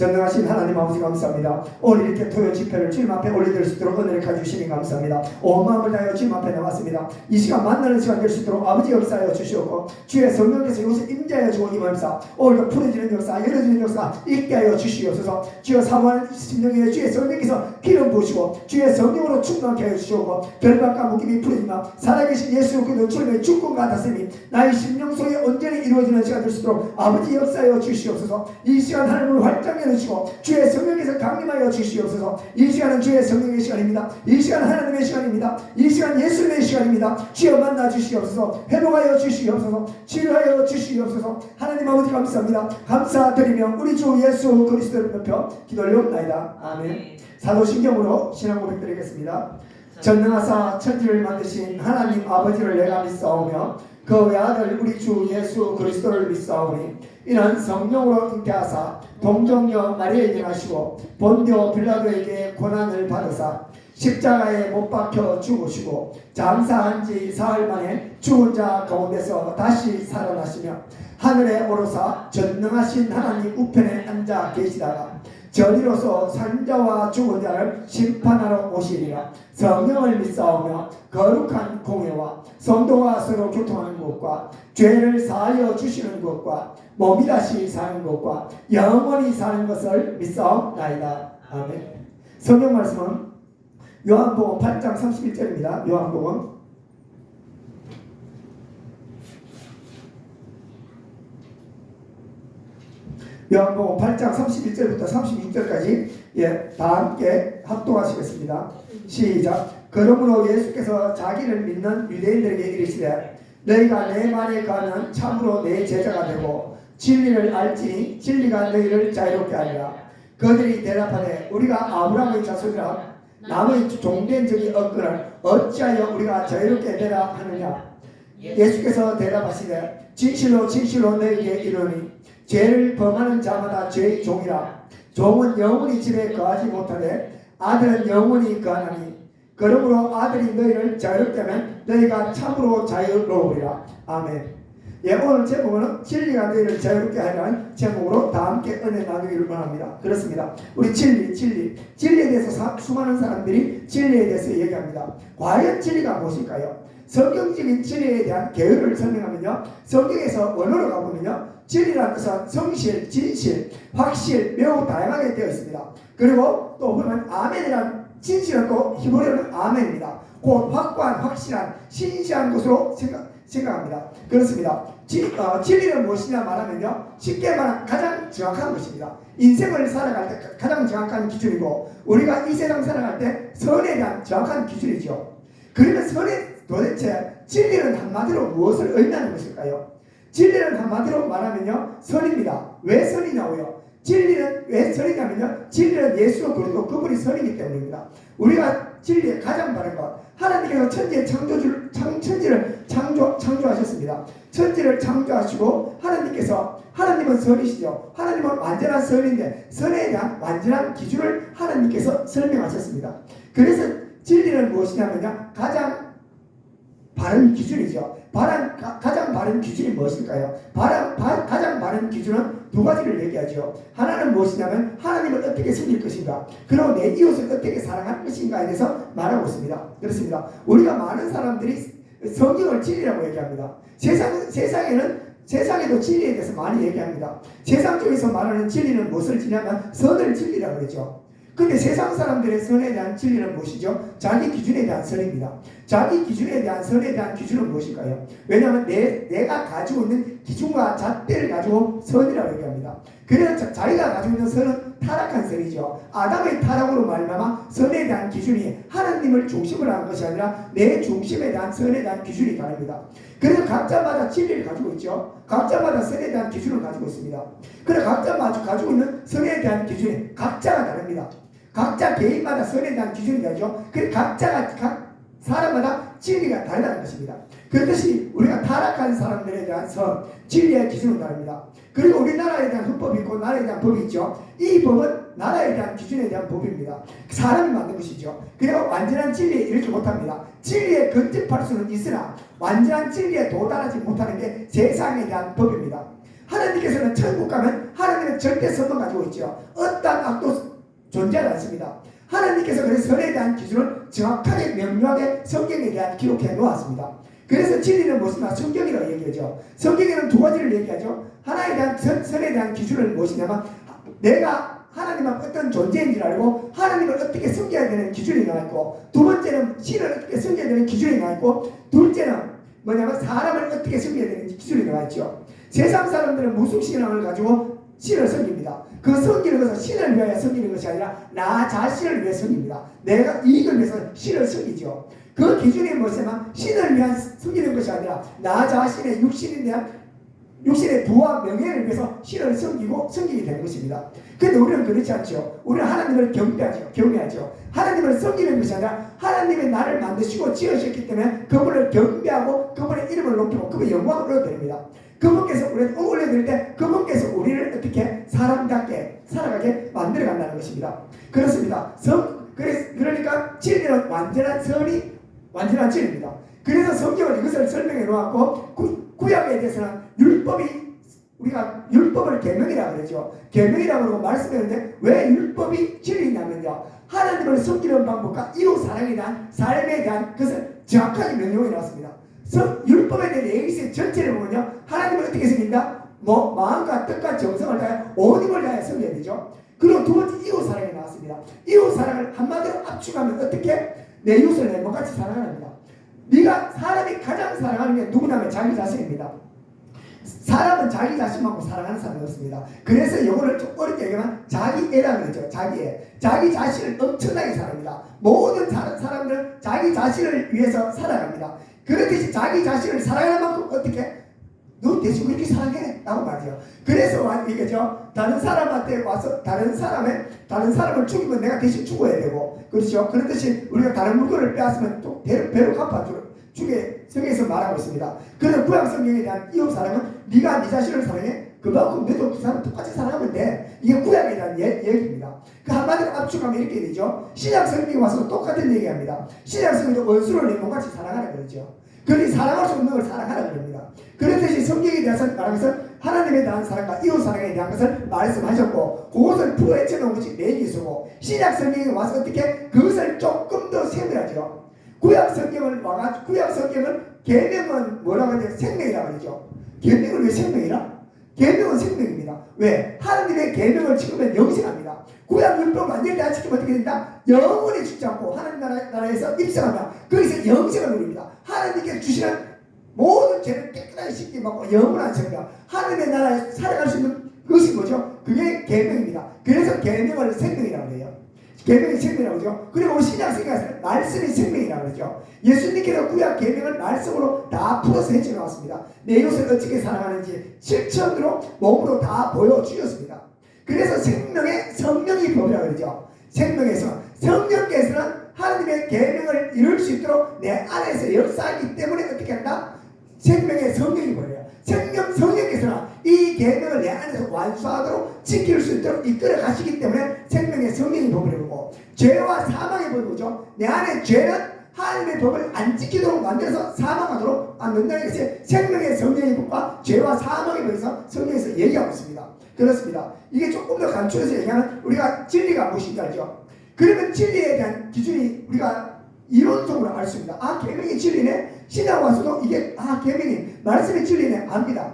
전능하신 하나님 아버지 감사합니다. 오늘 이렇게 토요 집회를 주님 앞에 올려드릴 수 있도록 은혜를 가주시니 감사합니다. 온 마음을 다하여 주님 앞에 나왔습니다. 이 시간 만나는 시간 될 수 있도록 아버지 역사하여 주시옵고 주의 성령께서 이곳에 임재하여 주고 임하옵사 오늘도 풀어지는 역사 열어지는 역사 있게 하여 주시옵소서. 주여 사모하는 심령에 주의 성령께서 기름 부으시고 주의 성령으로 충만케 하여 주시옵고 결박과 묶임이 풀어지마 살아계신 예수 그리스도 주님의 주권 같았으니 나의 심령 속에 온전히 이루어지는 시간 될 수 있도록 아버지 역사하여 주시옵소서. 이 시간 하나님을 활짝 열어주시고 주의 성령께서 강림하여 주시옵소서. 이 시간은 주의 성령의 시간입니다. 이 시간 하나님의 시간입니다. 이 시간 예수님의 시간입니다. 주여 만나 주시옵소서. 회복하여 주시옵소서. 치료하여 주시옵소서. 하나님 아버지 감사합니다. 감사드리며 우리 주 예수 그리스도를 높여 기도하옵나이다. 아멘. 사도신경으로 신앙 고백드리겠습니다. 전능하사 천지를 만드신 하나님 아버지를 내가 믿사오며 그 외아들 우리 주 예수 그리스도를 믿사오니 이는 성령으로 잉태하사 동정녀 마리아에게 하시고 본디오 빌라도에게 고난을 받으사 십자가에 못 박혀 죽으시고 장사한 지 사흘 만에 죽은 자 가운데서 다시 살아나시며 하늘에 오르사 전능하신 하나님 우편에 앉아 계시다가 저리로서 산자와 죽은 자를 심판하러 오시리라. 성령을 믿사오며 거룩한 공회와 성도가 서로 교통하는 것과 죄를 사하여 주시는 것과 몸이 다시 사는 것과 영원히 사는 것을 믿사옵나이다. 아멘. 성경 말씀은 요한복음 8장 31절입니다. 요한복음 8장 31절부터 36절까지 다 함께 합독하시겠습니다. 시작. 그러므로 예수께서 자기를 믿는 유대인들에게 이르시되 너희가 내 말에 가면 참으로 내 제자가 되고 진리를 알지니 진리가 너희를 자유롭게 하리라. 그들이 대답하되 우리가 아브라함의 자손이라 남의 종된 적이 없거늘 어찌하여 우리가 자유롭게 되라 하느냐. 예수께서 대답하시되 진실로 진실로 너희에게 이르노니 죄를 범하는 자마다 죄의 종이라. 종은 영원히 집에 거하지 못하되 아들은 영원히 거하나니 그러므로 아들이 너희를 자유롭게 하면 너희가 참으로 자유로우리라. 아멘. 오늘 제목은 진리가 너희를 자유롭게 하리라는 제목으로 다 함께 은혜 나누기를 원합니다. 그렇습니다. 우리 진리에 대해서 수많은 사람들이 진리에 대해서 얘기합니다. 과연 진리가 무엇일까요? 성경적인 진리에 대한 개요를 설명하면요, 성경에서 원어로 가보면요, 진리라는 것은 성실, 진실, 확실, 매우 다양하게 되어 있습니다. 그리고 또 보면 아멘이라는 진실은 또 히브리어는 아멘입니다. 곧 확고한, 확실한, 신실한 것으로 생각합니다. 그렇습니다. 진리는 무엇이냐 말하면요, 쉽게 말하면 가장 정확한 것입니다. 인생을 살아갈 때 가장 정확한 기준이고 우리가 이 세상 살아갈 때 선에 대한 정확한 기준이죠. 그러면 도대체 진리는 한마디로 무엇을 의미하는 것일까요? 진리는 한마디로 말하면요, 선입니다. 왜 선이냐고요? 진리는 왜 선이냐면요, 진리는 예수 그리스도 그분이 선이기 때문입니다. 우리가 진리의 가장 바른 것, 하나님께서 천지를 창조하셨습니다. 천지를 창조하시고 하나님은 선이시죠. 하나님은 완전한 선인데 선에 대한 완전한 기준을 하나님께서 설명하셨습니다. 그래서 진리는 무엇이냐면요, 가장 바른 기준이죠. 가장 바른 기준이 무엇일까요? 가장 바른 기준은 두 가지를 얘기하죠. 하나는 무엇이냐면 하나님을 어떻게 섬길 것인가, 그리고 내 이웃을 어떻게 사랑할 것인가에 대해서 말하고 있습니다. 그렇습니다. 우리가 많은 사람들이 성경을 진리라고 얘기합니다. 세상에도 진리에 대해서 많이 얘기합니다. 세상 쪽에서 말하는 진리는 무엇을 지냐면 선을 진리라고 그러죠. 근데 세상 사람들의 선에 대한 진리는 무엇이죠? 자기 기준에 대한 선입니다. 자기 기준에 대한 선에 대한 기준은 무엇일까요? 왜냐하면 내가 가지고 있는 기준과 잣대를 가지고 선이라고 얘기합니다. 그래서 자기가 가지고 있는 선은 타락한 선이죠. 아담의 타락으로 말미암아 선에 대한 기준이 하나님을 중심으로 하는 것이 아니라 내 중심에 대한 선에 대한 기준이 다릅니다. 그래서 각자마다 진리를 가지고 있죠. 각자마다 선에 대한 기준을 가지고 있습니다. 그래서 각자마다 가지고 있는 선에 대한 기준이 각자가 다릅니다. 각자 개인마다 선에 대한 기준이 다르죠. 그래서 각 사람마다 진리가 다르다는 것입니다. 그렇듯이 우리가 타락한 사람들에 대한 선, 진리의 기준은 다릅니다. 그리고 우리나라에 대한 헌법이 있고 나라에 대한 법이 있죠. 이 법은 나라에 대한 기준에 대한 법입니다. 사람이 만든 것이죠. 그리고 완전한 진리에 이르지 못합니다. 진리에 근접할 수는 있으나 완전한 진리에 도달하지 못하는 게 세상에 대한 법입니다. 하나님께서는 천국 가면 하나님의 절대 선만 가지고 있죠. 어떠한 악도 존재하지 않습니다. 하나님께서 그래서 선에 대한 기준을 정확하게 명료하게 성경에 대한 기록해 놓았습니다. 그래서 진리는 무엇이냐? 성경이라고 얘기하죠. 성경에는 두 가지를 얘기하죠. 하나에 대한 선에 대한 기준은 무엇이냐면 내가 하나님은 어떤 존재인지를 알고 하나님을 어떻게 섬겨야 되는 기준이 나와 있고, 두 번째는 신을 어떻게 섬겨야 되는 기준이 나와 있고, 둘째는 뭐냐면 사람을 어떻게 섬겨야 되는 기준이 나와 있죠. 세상 사람들은 무속신앙을 가지고 신을 섬깁니다. 그 섬기는 것은 신을 위하여 섬기는 것이 아니라 나 자신을 위해 섬깁니다. 내가 이익을 위해서 신을 섬기죠. 그 기준이 무엇이냐면 신을 위한 섬기는 것이 아니라 나 자신의 육신의 부와 명예를 위해서 신을 섬기게 되는 것입니다. 그런데 우리는 그렇지 않죠. 우리는 하나님을 경배하죠. 하나님을 섬기는 것이 아니라 하나님이 나를 만드시고 지으셨기 때문에 그분을 경배하고 그분의 이름을 높이고 그분의 영광을 얻어드립니다. 그분께서 우리를 올려드릴 때 그분께서 우리를 어떻게 사람답게 살아가게 만들어 간다는 것입니다. 그렇습니다. 그러니까 진리는 완전한 진리입니다. 그래서 성경은 이것을 설명해 놓았고, 구약에 대해서는 우리가 율법을 계명이라고 그러죠. 계명이라고 그러고 말씀했는데 왜 율법이 진리냐면요, 하나님을 섬기는 방법과 이웃 사랑에 대한 삶에 대한 것을 정확하게 명령해 놨습니다. 율법에 대한 예의의 전체를 보면요, 하나님을 어떻게 섬긴다? 마음과 뜻과 정성을 다해 온 힘을 다해 섬겨야 되죠. 그리고 두 번째 이웃 사랑이 나왔습니다. 이웃 사랑을 한마디로 압축하면 어떻게? 내 이웃을 내 몸같이 사랑합니다. 네가 사람이 가장 사랑하는 게 누구냐면 자기 자신입니다. 사람은 자기 자신만큼 사랑하는 사람이 없습니다. 그래서 이거를 좀 어렵게 얘기하면 자기애라는 거죠. 자기애. 자기 자신을 엄청나게 사랑합니다. 모든 사람들은 자기 자신을 위해서 살아갑니다. 그렇듯이 자기 자신을 사랑하는 만큼 어떻게? 너 대신 그렇게 사랑해? 라고 말이죠. 그래서 이거죠. 다른 사람한테 와서 다른 사람을 죽이면 내가 대신 죽어야 되고, 그렇죠. 그렇듯이 우리가 다른 물건을 빼앗으면 또 배로 갚아주게 성경에서 말하고 있습니다. 그래서 구약 성경에 대한 이웃 사랑은 네가 네 자신을 사랑해? 그만큼 너도 그 사람 똑같이 사랑하면 돼. 이게 구약에 대한 얘기입니다. 그 한마디로 압축하면 이렇게 되죠. 신약 성경에 와서 똑같은 얘기합니다. 신약 성경도 원수를 내 몸같이 사랑하라 그러죠. 그러니 사랑할 수 없는 걸 사랑하라 그럽니다. 그렇듯이 성경에 대해서 말하면서 하나님에 대한 사랑과 이웃 사랑에 대한 것을 말씀하셨고, 그것을 풀어헤쳐 놓은 것이 매기수고, 신약 성경에 와서 어떻게 그것을 조금 더 세밀하죠. 구약 성경은 계명은 뭐라고 하죠? 생명이라고 하죠. 계명을 왜 생명이라? 계명은 생명입니다. 왜? 하나님의 계명을 지키면 영생합니다. 구약 율법 만들 때 안 지키면 어떻게 된다? 영원히 죽지 않고 하나님 나라에서 입성하면 거기서 영생을 누립니다. 하나님께 주시는 모든 죄를 깨끗하게 씻기고 영원한 생명, 하나님의 나라에 살아갈 수 있는 그것이 뭐죠? 그게 계명입니다. 그래서 계명을 생명이라고 해요. 계명이 생명이라고 하죠. 그리고 신약 성경에서 말씀이 생명이라고 하죠. 예수님께서 구약 계명을 말씀으로 다 풀어서 해쳐 나왔습니다. 내 이웃을 어떻게 사랑하는지 실천으로 몸으로 다 보여주셨습니다. 그래서 생명의 성령이 법이라고 그러죠. 성령께서는 하나님의 계명을 이룰 수 있도록 내 안에서 역사하기 때문에 어떻게 한다? 생명의 성령이 보여요. 성령께서는 이 계명을 내 안에서 완수하도록 지킬 수 있도록 이끌어 가시기 때문에 생명의 성령이 법을 이루고, 죄와 사망의 법이 뭐죠? 내 안에 죄는 하나님의 법을 안 지키도록 만들어서 사망하도록 만든다는 것이 생명의 성령의 법과 죄와 사망의 법에서 성령에서 얘기하고 있습니다. 그렇습니다. 이게 조금 더 간추려서 얘기하면 우리가 진리가 무엇인지 알죠? 그러면 진리에 대한 기준이 우리가 이론적으로 알 수 있습니다. 아, 계명이 진리네? 신약 와서도 이게 계명이 말씀이 진리네? 압니다.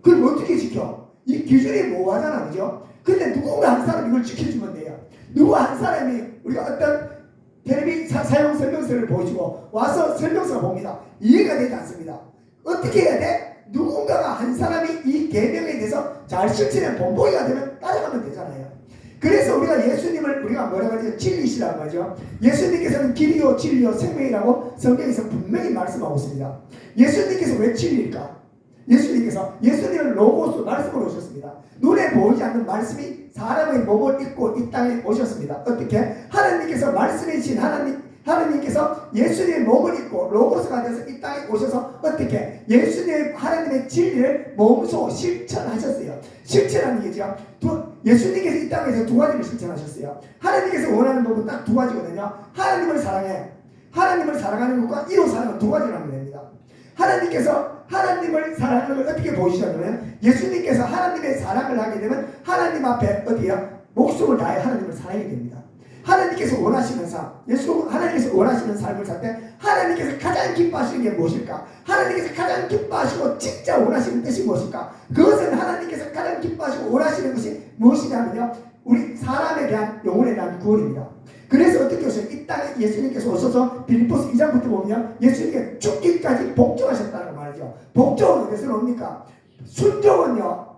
그럼 어떻게 지켜? 이 기준이 모호하잖아, 그죠? 근데 누군가 한 사람이 이걸 지켜주면 돼요. 누구 한 사람이 우리가 어떤 텔레비 사용 설명서를 보여주고 와서 설명서를 봅니다. 이해가 되지 않습니다. 어떻게 해야 돼? 누군가가 한 사람이 이 계명에 대해서 잘 실천해 본보기가 되면 따라가면 되잖아요. 그래서 우리가 예수님을 우리가 뭐라고 하죠? 진리시라고 하죠. 예수님께서는 길이요 진리요 생명이라고 성경에서 분명히 말씀하고 있습니다. 예수님께서 왜 진리일까? 예수님을 로고스 말씀으로 오셨습니다. 눈에 보이지 않는 말씀이 사람의 몸을 입고 이 땅에 오셨습니다. 어떻게? 하나님께서 말씀이신 하나님께서 예수님의 몸을 입고 로고스가 돼서 이 땅에 오셔서 어떻게? 하나님의 진리를 몸소 실천하셨어요. 실천하는 얘기죠. 예수님께서 이 땅에서 두 가지를 실천하셨어요. 하나님께서 원하는 법은 딱 두 가지거든요. 하나님을 사랑해. 하나님을 사랑하는 것과 이웃 사랑은 두 가지라는 겁니다. 하나님께서 하나님을 사랑하는 걸 어떻게 보여주셨냐면 예수님께서 하나님의 사랑을 하게 되면 하나님 앞에 어디요? 목숨을 다해 하나님을 사랑하게 됩니다. 하나님께서 원하시는 삶, 하나님께서 원하시는 삶을 살 때 하나님께서 가장 기뻐하시는 게 무엇일까? 하나님께서 가장 기뻐하시고 진짜 원하시는 뜻이 무엇일까? 그것은 하나님께서 가장 기뻐하시고 원하시는 것이 무엇이냐면요, 우리 사람에 대한 영혼에 대한 구원입니다. 그래서 어떻게 하셨어요? 이 땅에 예수님께서 오셔서 빌립보서 2장부터 보면 예수님께서 죽기까지 복종하셨다는 말이죠. 복종은 어디서 옵니까? 순종은요,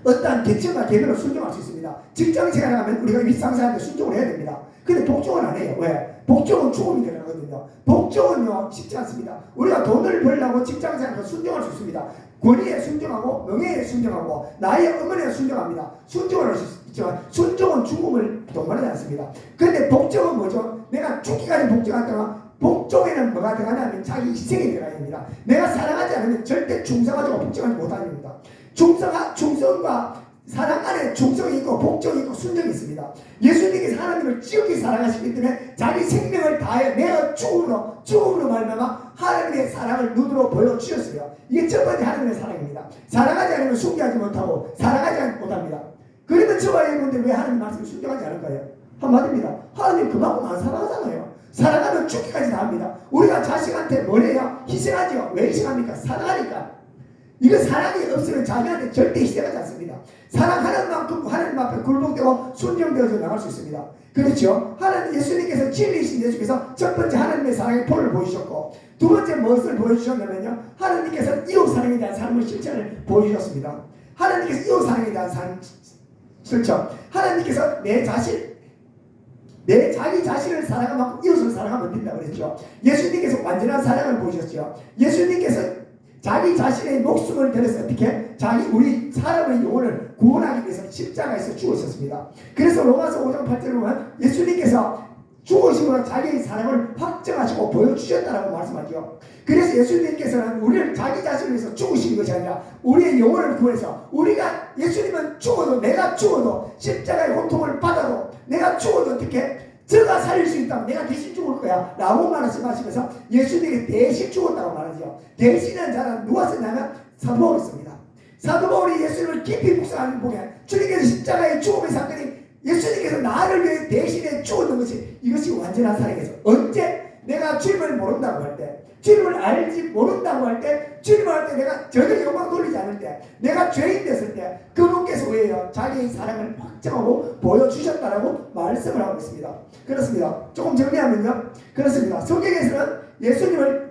어떠한 계층과 계별로 순종할 수 있습니다. 직장 생활을 하면 우리가 윗상사한테 순종을 해야 됩니다. 근데 복종은 안 해요. 왜? 복종은 죽음이 되거든요. 복종은요, 쉽지 않습니다. 우리가 돈을 벌려고 직장 생활에서 순종할 수 있습니다. 권위에 순종하고 명예에 순종하고 나의 어머니에 순종합니다. 순종을 할 수 있지만 순종은 죽음을 동반하지 않습니다. 그런데 복종은 뭐죠? 내가 죽기까지 복종하다가 복종에는 뭐가 들어가냐면 자기 희생이 들어가야 됩니다. 내가 사랑하지 않으면 절대 충성하지 복종하지 못합니다. 충성과 사랑 안에 충성이 있고 복종이 있고 순종이 있습니다. 예수님께서 하나님을 지극히 사랑하시기 때문에 자기 생명을 다해 내가 죽음으로 말미암아 하나님의 사랑을 눈으로 보여주셨어요. 이게 첫 번째 하나님의 사랑입니다. 사랑하지 않으면 순교하지 못하고 사랑하지 못합니다. 그러면 저와 여러분들 왜 하나님 말씀을 순종하지 않을까요? 한마디입니다. 하나님 그만큼 안 사랑하잖아요. 사랑하면 죽기까지 다 합니다. 우리가 자식한테 뭘 해요? 희생하죠. 왜 희생합니까? 사랑하니까. 이거 사랑이 없으면 자녀한테 절대 희생하지 않습니다. 사랑하는 만큼 하나님 앞에 굴복되고 순종되어서 나갈 수 있습니다. 그렇죠? 하나님 예수님께서 진리이신 예수께서 첫 번째 하나님의 사랑의 본을 보여주셨고 두 번째 무엇을 보여주셨냐면요, 하나님께서 이웃 사랑에 대한 삶의 실천을 보여주셨습니다. 하나님께서 이웃 사랑에 대한 삶 실천, 하나님께서 자기 자신을 사랑한 만큼 이웃을 사랑하면 된다고 그랬죠. 예수님께서 완전한 사랑을 보여주셨죠. 예수님께서 자기 자신의 목숨을 들여서 어떻게 우리 사람의 영혼을 구원하기 위해서 십자가에서 죽으셨습니다. 그래서 로마서 5장 8절을 보면 예수님께서 죽으심으로 자기의 사랑을 확정하시고 보여주셨다라고 말씀하죠. 그래서 예수님께서는 우리를 자기 자신을 위해서 죽으신 것이 아니라 우리의 영혼을 구해서 예수님은 죽어도 내가 죽어도 십자가의 고통을 받아도 내가 죽어도 어떻게 저가 살릴 수 있다면 내가 대신 죽을 거야 라고 말씀하시면서 예수님이 대신 죽었다고 말하죠. 대신한 자는 누가 썼냐면 사도 바울이 씁니다. 사도 바울이 예수님을 깊이 묵상하는 보게 주님께서 십자가의 죽음의 사건이 예수님께서 나를 위해 대신에 죽었던 것이 이것이 완전한 사랑에서 언제 내가 주님을 모른다고 할 때, 주님을 알지 모른다고 할 때, 주님을 할 때 내가 전혀 영광 돌리지 않을 때, 내가 죄인 됐을 때 그분께서 왜요? 자기의 사랑을 확정하고 보여주셨다라고 말씀을 하고 있습니다. 그렇습니다. 조금 정리하면요, 그렇습니다. 성경에서는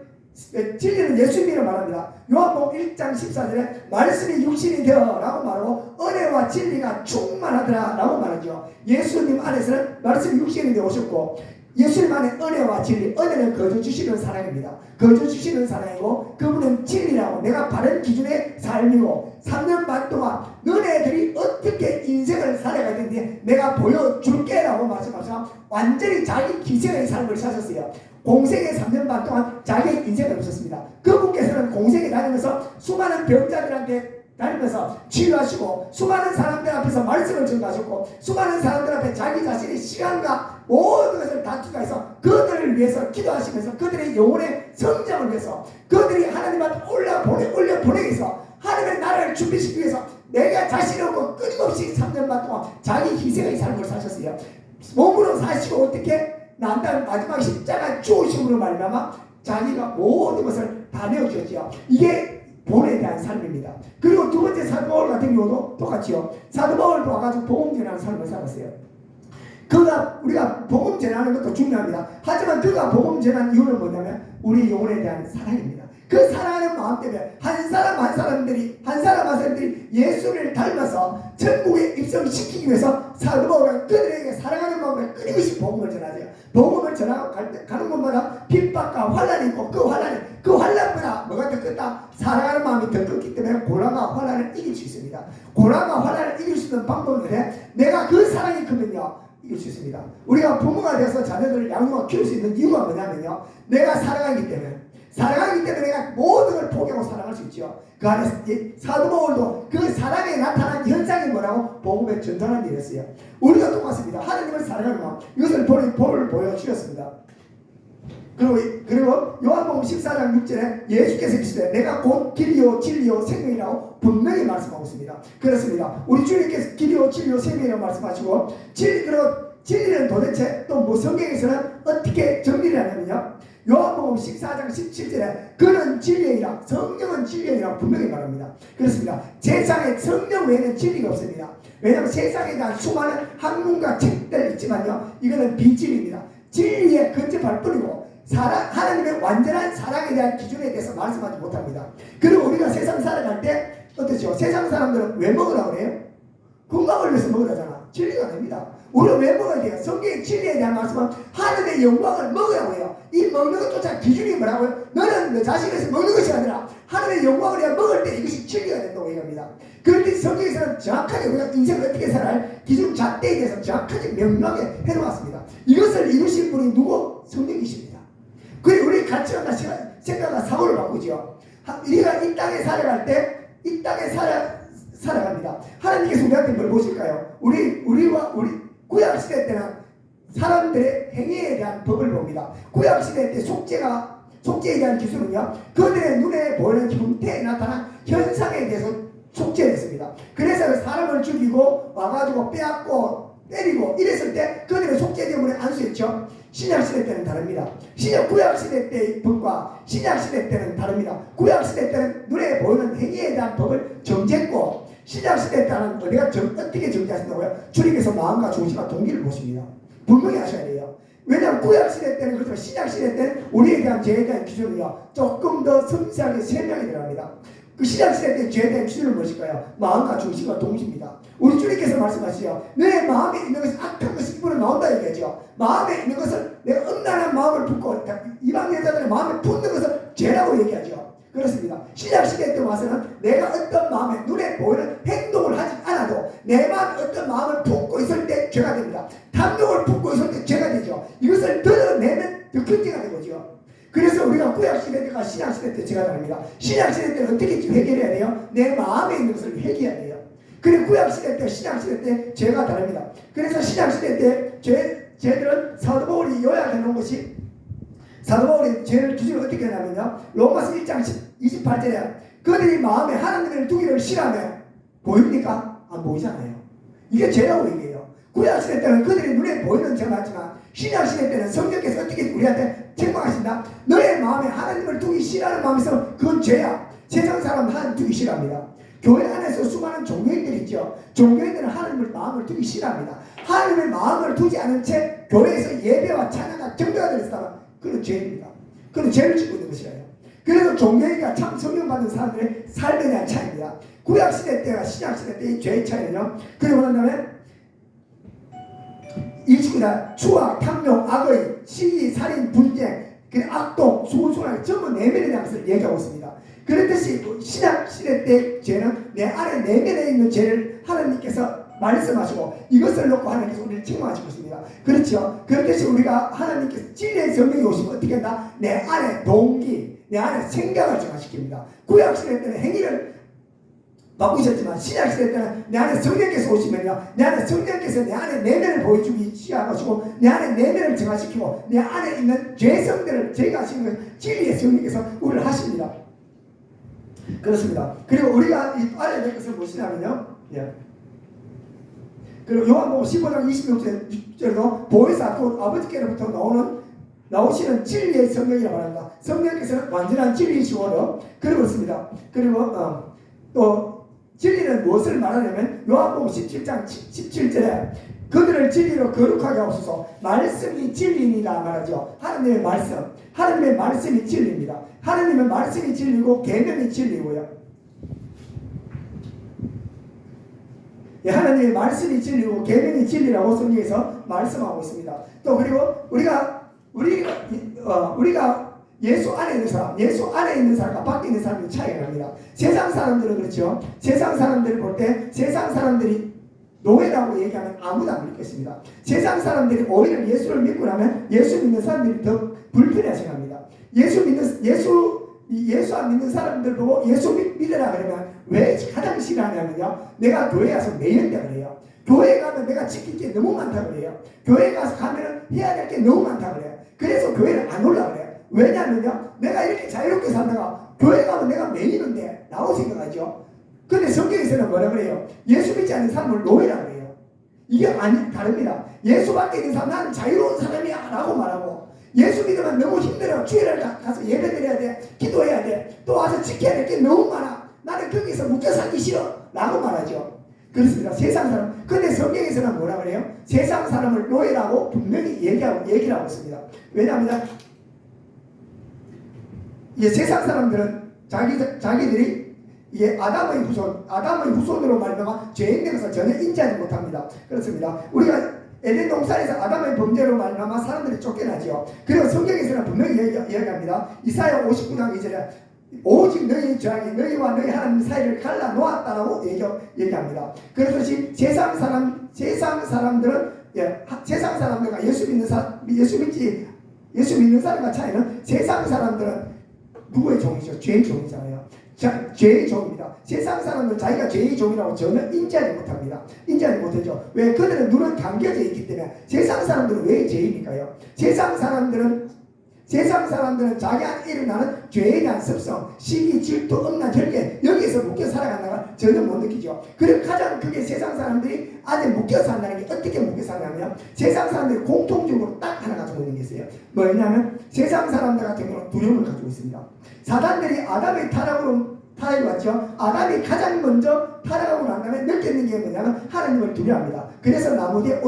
진리는 예수님이라고 말합니다. 요한복음 1장 14절에 말씀이 육신이 되어 라고 말하고 은혜와 진리가 충만하더라 라고 말하죠. 예수님 안에서는 말씀이 육신이 되어 오셨고 예수님 안에 은혜와 진리, 은혜는 거저 주시는 사랑입니다. 거저 주시는 사랑이고 그분은 진리라고 내가 바른 기준의 삶이고 3년 반 동안 너네들이 어떻게 인생을 살아가야 되는지 내가 보여줄게 라고 말씀하셔서 완전히 자기 기생의 삶을 사셨어요. 공생의 3년 반 동안 자기의 인생을 보셨습니다. 그분께서는 공생에 다니면서 수많은 병자들한테 다니면서 치유하시고 수많은 사람들 앞에서 말씀을 전가하셨고 수많은 사람들 앞에 자기 자신의 시간과 모든 것을 다 투자해서 그들을 위해서 기도하시면서 그들의 영혼의 성장을 위해서 그들이 하나님 앞에 올려 보내기 위해서 하나님의 나라를 준비시키기 위해서 내가 자신이 없고 끊임없이 3년 반 동안 자기 희생의 삶을 사셨어요. 몸으로 사시고 어떻게 난 다음 마지막 십자가 죽으심으로 말미암아 자기가 모든 것을 다 내어주었죠. 이게 본에 대한 삶입니다. 그리고 두 번째 사도 바울 같은 경우도 똑같이요. 사도 바울도 와가지고 복음 전하는 삶을 살았어요. 우리가 복음 전하는 것도 중요합니다. 하지만 그가 복음 전한 이유는 뭐냐면 우리 영혼에 대한 사랑입니다. 그 사랑하는 마음 때문에 한 사람 한 사람들이 예수를 닮아서 천국에 입성시키기 위해서 사도 바울은 그들에게 사랑하는 마음으로 끊임없이 복음을 전하세요. 복음을 전하고 가는 곳마다 핍박과 환란이 있고 그 환란보다 뭐가 더 크다? 사랑하는 마음이 더 크기 때문에 고난과 환란을 이길 수 있습니다. 고난과 환란을 이길 수 있는 방법은 내가 그 사랑이 크면요 이길 수 있습니다. 우리가 부모가 돼서 자녀들을 양육하고 키울 수 있는 이유가 뭐냐면요, 내가 사랑하기 때문에 내가 모든 걸 포기하고 사랑할 수 있죠. 그 안에 사도 바울도 그 사랑에 나타난 현상이 뭐라고 복음에 전전한 일이었어요. 우리가 똑같습니다. 하나님을 사랑하는 마음, 이것을 보여주셨습니다. 그리고 요한복음 14장 6절에 예수께서 이르시되 내가 곧 길이요 진리요 생명이라고 분명히 말씀하고 있습니다. 그렇습니다. 우리 주님께서 길이요 진리요 생명이라고 말씀하시고 진리는 도대체 또 뭐 성경에서는 어떻게 정리를 하냐면요, 요한복음 14장 17절에 그는 진리이라, 성령은 진리이라 분명히 말합니다. 그렇습니다. 세상에 성령 외에는 진리가 없습니다. 왜냐하면 세상에 대한 수많은 학문과 책들 있지만요, 이거는 비진리입니다. 진리에 근접할 뿐이고 하나님의 완전한 사랑에 대한 기준에 대해서 말씀하지 못합니다. 그리고 우리가 세상 살아갈 때 어떻죠? 세상 사람들은 왜 먹으라고 그래요? 건강을 위해서 먹으라잖아. 진리가 아닙니다. 우리는 왜 먹어야 돼요? 성경의 진리에 대한 말씀은 하나님의 영광을 먹으라고 해요. 이 먹는 것조차 기준이 뭐라고요? 너는 너 자신에서 먹는 것이 아니라 하나님의 영광을 위해 먹을 때 이것이 진리가 된다고 얘기합니다. 그런데 성경에서는 정확하게 우리가 인생을 어떻게 살아야 할 기준 잣대에 대해서 정확하게 명료하게 해놓았습니다. 이것을 이루신 분이 누구? 성령이십니다. 그리고 우리 가치관과 생각과 사고를 바꾸죠. 우리가 이 땅에 살아갈 때 이 땅에 살아갑니다. 하나님께서 우리한테 뭘 보실까요? 우리 구약시대 때는 사람들의 행위에 대한 법을 봅니다. 구약시대 때 속죄에 대한 기술은요, 그들의 눈에 보이는 형태에 나타난 현상에 대해서 속죄를 했습니다. 그래서 사람을 죽이고 와가지고 빼앗고 때리고 이랬을 때 그들의 속죄 때문에 안수했죠. 신약시대 때는 다릅니다. 구약시대 때의 법과 신약시대 때는 다릅니다. 구약시대 때는 눈에 보이는 행위에 대한 법을 정죄했고, 신약시대 때는 내가 어떻게 정죄하신다고요? 주님께서 마음과 중심과 동기를 보십니다. 분명히 하셔야 돼요. 왜냐하면 구약시대 때는 그렇지만 신약시대 때는 우리에 대한 죄에 대한 기준은요, 조금 더 섬세하게 설명이 들어갑니다. 그 신약시대 때 죄에 대한 기준은 무엇일까요? 마음과 중심과 동시입니다. 우리 주님께서 말씀하시죠. 내 마음에 있는 것이 악한 것이 입으로 나온다 얘기하죠. 마음에 있는 것을 내가 음란한 마음을 품고 이방 여자들의 마음에 품는 것을 죄라고 얘기하죠. 그렇습니다. 신약시대 때 와서는 내가 어떤 마음에 눈에 보이는 행동을 하지 않아도 내 마음에 어떤 마음을 품고 있을 때 죄가 됩니다. 탐욕을 품고 있을 때 죄가 되죠. 이것을 드러내면 더 큰 죄가 되죠. 그래서 우리가 구약시대 때가 신약시대 때 죄가 다릅니다. 신약시대 때는 어떻게 해결해야 돼요? 내 마음에 있는 것을 회개해야 돼요. 그리고 구약시대 때 신약시대 때 죄가 다릅니다. 그래서 신약시대 때 죄들은 사도 바울이 요약해 놓은 것이, 사도 바울이 죄를 기준을 어떻게 하냐면요, 로마서 1장 28절에 그들이 마음에 하나님을 두기를 싫어하면 보입니까? 안 보이잖아요. 이게 죄라고 얘기해요. 구약시대 때는 그들이 눈에 보이는 죄가 맞지만 신약시대 때는 성령께서 어떻게 우리한테 책망하신다? 너의 마음에 하나님을 두기 싫어하는 마음이 있으면 그건 죄야. 세상 사람 하나님 두기 싫어합니다. 교회 안에서 수많은 종교인들이 있죠. 종교인들은 하나님을 마음을 두기 싫어합니다. 하나님의 마음을 두지 않은 채 교회에서 예배와 찬양과 경배가 들었다면 그건 죄입니다. 그건 죄를 짓고 있는 것이에요. 그래서 종교인과 참 성령 받은 사람들의 삶에 대한 차이입니다. 구약시대 때와 신약시대 때의 죄의 차이는요, 그리고 난 다음에 일식이다. 추악, 탐욕, 악의, 시기, 살인, 분쟁, 악독, 수고순하게 전부 내면에 대한 것을 얘기하고 있습니다. 그렇듯이 신약시대 때 죄는 내 안에 내면에 있는 죄를 하나님께서 말씀하시고 이것을 놓고 하나님께서 우리를 책망하시고 있습니다. 그렇죠? 그렇듯이 우리가 하나님께서 진리의 성령이 오시면 어떻게 한다? 내 안에 동기, 내 안에 생각을 정화시킵니다. 구약시대 때는 행위를 바꾸셨지만 신약시대 때는 내 안에 성령께서 오시면요, 내 안에 성령께서 내 안에 내면을 보여주기 시작하시고 내 안에 내면을 정화시키고 내 안에 있는 죄성들을 제거하시는 것을 진리의 성령께서 우리를 하십니다. 그렇습니다. 그리고 우리가 알아야 될 것은 무엇이냐면요, 그리고 요한복음 15장 26절도 보혜사 곧 아버지께로부터 나오시는 진리의 성령이라고 합니다. 성령께서는 완전한 진리이시고요. 그리고 그렇습니다. 그리고 또 진리는 무엇을 말하냐면 요한복음 17장 17절에 그들을 진리로 거룩하게 하옵소서. 말씀이 진리니라 말하죠. 하나님의 말씀이 진리입니다. 하나님의 말씀이 진리고 계명이 진리고요. 하나님의 말씀이 진리고 계명이 진리라고 성경에서 말씀하고 있습니다. 또 그리고 우리가 예수 안에 있는 사람과 밖에 있는 사람의 차이가 납니다. 세상 사람들은 그렇죠. 세상 사람들을 볼 때 세상 사람들이 노예라고 얘기하면 아무도 안 믿겠습니다. 세상 사람들이 오히려 예수를 믿고 나면 예수 믿는 사람들이 더 불편해 생각합니다. 예수 안 믿는 사람들 보고 예수 믿으라 그러면 왜 가장 싫어하냐면요, 내가 교회 가서 매연다 그래요. 교회 가면 내가 지킬 게 너무 많다 그래요. 교회 가서 가면 해야 될 게 너무 많다 그래요. 그래서 교회를 안 올라 그래요. 왜냐하면요, 내가 이렇게 자유롭게 살다가 교회 가면 내가 매이는데 라고 생각하죠. 근데 성경에서는 뭐라 그래요? 예수 믿지 않는 사람을 노예라고 해요. 이게 다릅니다. 예수 밖에 있는 사람, 나는 자유로운 사람이야 라고 말하고, 예수 믿으면 너무 힘들어, 주일날 가서 예배 드려야 돼, 기도해야 돼, 또 와서 지켜야 될 게 너무 많아, 나는 거기서 묶여 살기 싫어 라고 말하죠. 그렇습니다. 세상 사람. 근데 성경에서는 뭐라 그래요? 세상 사람을 노예라고 분명히 얘기를 하고 있습니다. 왜냐하면 이게 세상 사람들은 자기들이 이게 아담의 후손으로 말미암아 죄인 된 것을 전혀 인지하지 못합니다. 그렇습니다. 우리가 에덴 동산에서 아담의 범죄로 말미암아 사람들이 쫓겨나지요. 그리고 성경에서는 분명히 이야기합니다. 이사야 59장 2절에 오직 너희 저항이 너희와 너희 하나님 사이를 갈라 놓았다라고 얘기합니다. 그래서 세상 사람들은 세상 사람들과 예수 믿는 사람과 차이는, 세상 사람들은 누구의 종이죠? 죄의 종이잖아요. 죄의 종입니다. 세상 사람들은 자기가 죄의 종이라고 전혀 인지하지 못합니다. 인지하지 못하죠. 왜? 그들은 눈은 감겨져 있기 때문에. 세상 사람들은 왜 죄인일까요? 세상 사람들은 자기 안에 일어나는 죄에 대한 습성, 시기, 질투, 음란, 절개, 여기에서 묶여 살아간다가 전혀 못 느끼죠. 그리고 가장 크게 세상 사람들이 아직 묶여 산다는 게, 어떻게 묶여 사냐면, 세상 사람들이 공통적으로 딱 하나 가지고 있는 게 있어요. 뭐냐면 세상 사람들 같은 경우는 두려움을 가지고 있습니다. 사단들이 아담의 타락으로 왔죠. 아담이 가장 먼저 타락하고 난 다음에 느꼈는 게 뭐냐면 하나님을 두려워합니다. 그래서 나무 뒤에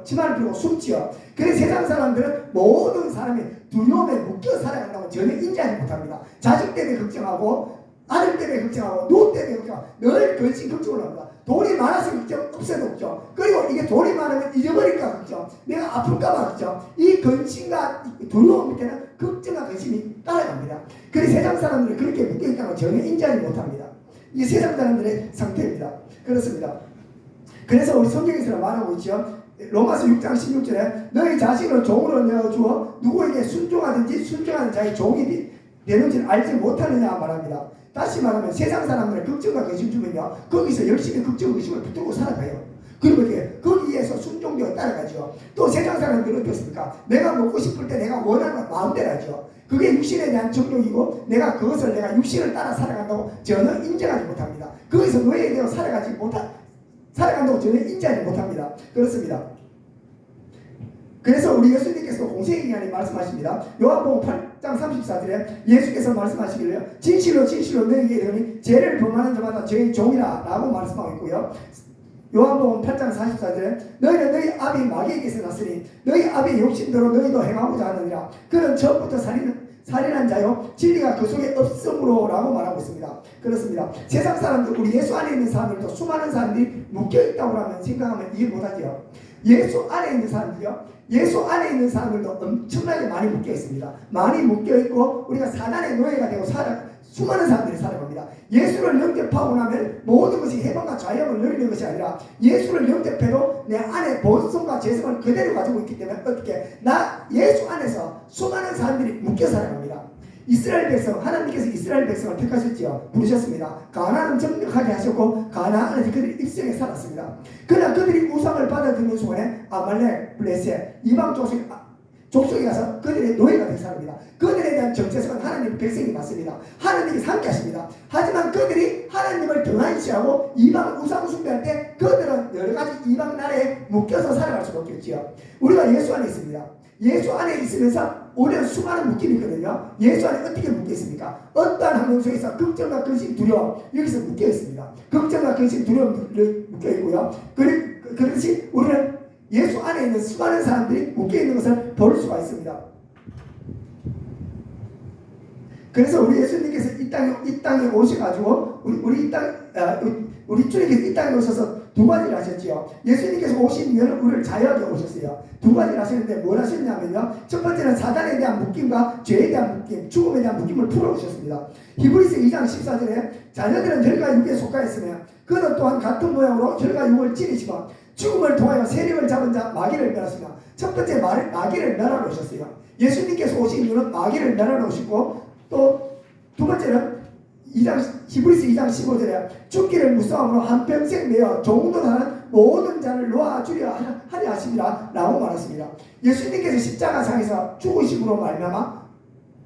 치마를 피고 숨지요. 그래서 세상 사람들은 모든 사람이 두려움에 묶여 살아간다고 전혀 인지하지 못합니다. 자식 때문에 걱정하고, 아들 때문에 걱정하고, 누구 때문에 걱정하고, 늘 근심 걱정을 합니다. 돈이 많아서 걱정, 없어도 걱정, 그리고 이게 돈이 많으면 잊어버릴까 걱정, 내가 아플까봐 걱정, 이 근심과 두려움 밑에는 걱정과 근심이 따라갑니다. 그래서 세상 사람들이 그렇게 묶여있다고 전혀 인지하지 못합니다. 이게 세상 사람들의 상태입니다. 그렇습니다. 그래서 우리 성경에서 말하고 있죠. 로마서 6장 16절에 너희 자신을 종으로 내어주어 누구에게 순종하든지 순종하는 자의 종이 되는지를 알지 못하느냐 말합니다. 다시 말하면 세상 사람들의 걱정과 근심 주면요, 거기서 열심히 걱정과 근심을 붙들고 살아가요. 그리고 이렇게 거기에서 순종되어 따라가죠. 또 세상 사람들은 어떻습니까? 내가 먹고 싶을 때 내가 원하는 마음대로 하죠. 그게 육신에 대한 정욕이고, 내가 그것을 내가 육신을 따라 살아간다고 전혀 인정하지 못합니다. 거기서 노예되어 살아간다고 전혀 인지하지 못합니다. 그렇습니다. 그래서 우리 예수님께서 공생애기간에 말씀하십니다. 요한복음 8장 34절에 예수께서 말씀하시길래요, 진실로 진실로 너희에게 이르노니 죄를 범하는 자마다 죄의 종이라 라고 말씀하고 있고요. 요한복음 8장 44절에 너희는 너희 아비 마귀에게서 났으니 너희 아비의 욕심대로 너희도 행하고자 하느니라. 그는 처음부터 살인한 자요 진리가 그 속에 없으므로 라고 말하고 있습니다. 그렇습니다. 세상 사람들, 우리 예수 안에 있는 사람들도 수많은 사람들이 묶여있다고 하면 생각하면 이해 못하죠. 예수 안에 있는 사람들도 엄청나게 많이 묶여 있습니다. 많이 묶여 있고, 우리가 사단의 노예가 되고 수많은 사람들이 살아갑니다. 예수를 영접하고 나면 모든 것이 해방과 자유함을 누리는 것이 아니라, 예수를 영접해도 내 안에 본성과 재성을 그대로 가지고 있기 때문에 어떻게 예수 안에서 수많은 사람들이 묶여 살아갑니다. 이스라엘 백성, 하나님께서 이스라엘 백성을 택하셨지요. 부르셨습니다. 가나안은 정력하게 하셨고, 가나안 안에서 그들이 입성에 살았습니다. 그러나 그들이 우상을 받아들이는 순간에 아말렉, 블레셋, 이방 족속에 가서 그들의 노예가 된 사람입니다. 그들에 대한 정체성은 하나님 백성이 맞습니다. 하나님이 함께하십니다. 하지만 그들이 하나님을 등한시하고 이방 우상 숭배할 때 그들은 여러 가지 이방 나라에 묶여서 살아갈 수밖에 없지요. 우리가 예수 안에 있습니다. 예수 안에 있으면서 우리는 수많은 묶임이 있거든요. 예수 안에 어떻게 묶여 있습니까? 어떠한 환경 속에서 걱정과 근심, 두려움, 여기서 묶여 있습니다. 걱정과 근심, 두려움 묶여 있고요. 그렇듯이 우리는 예수 안에 있는 수많은 사람들이 묶여 있는 것을 볼 수가 있습니다. 그래서 우리 예수님께서 이 땅에 오셔가지고 우리 주님께서 이 땅에 오셔서 두 가지를 하셨지요. 예수님께서 오시면 우리를 자유하게 오셨어요. 두 가지를 하시는데 뭘 하셨냐면요, 첫 번째는 사단에 대한 묶임과 죄에 대한 묶임, 죽음에 대한 묶임을 풀어오셨습니다. 히브리서 2장 14절에 자녀들은 혈과 육에 속하였으며 그는 또한 같은 모양으로 혈과 육을 지니시고 죽음을 통하여 세력을 잡은 자 마귀를 멸하시나. 첫 번째 마귀를 멸하러 오셨어요. 예수님께서 오신 이유는 마귀를 멸하러 오시고, 또 두 번째는 히브리서 2장 15절에 죽기를 무서움으로 한평생 매어 종노하는 모든 자를 놓아주려 하려 하시리라 라고 말했습니다. 예수님께서 십자가상에서 죽으심으로 말미암아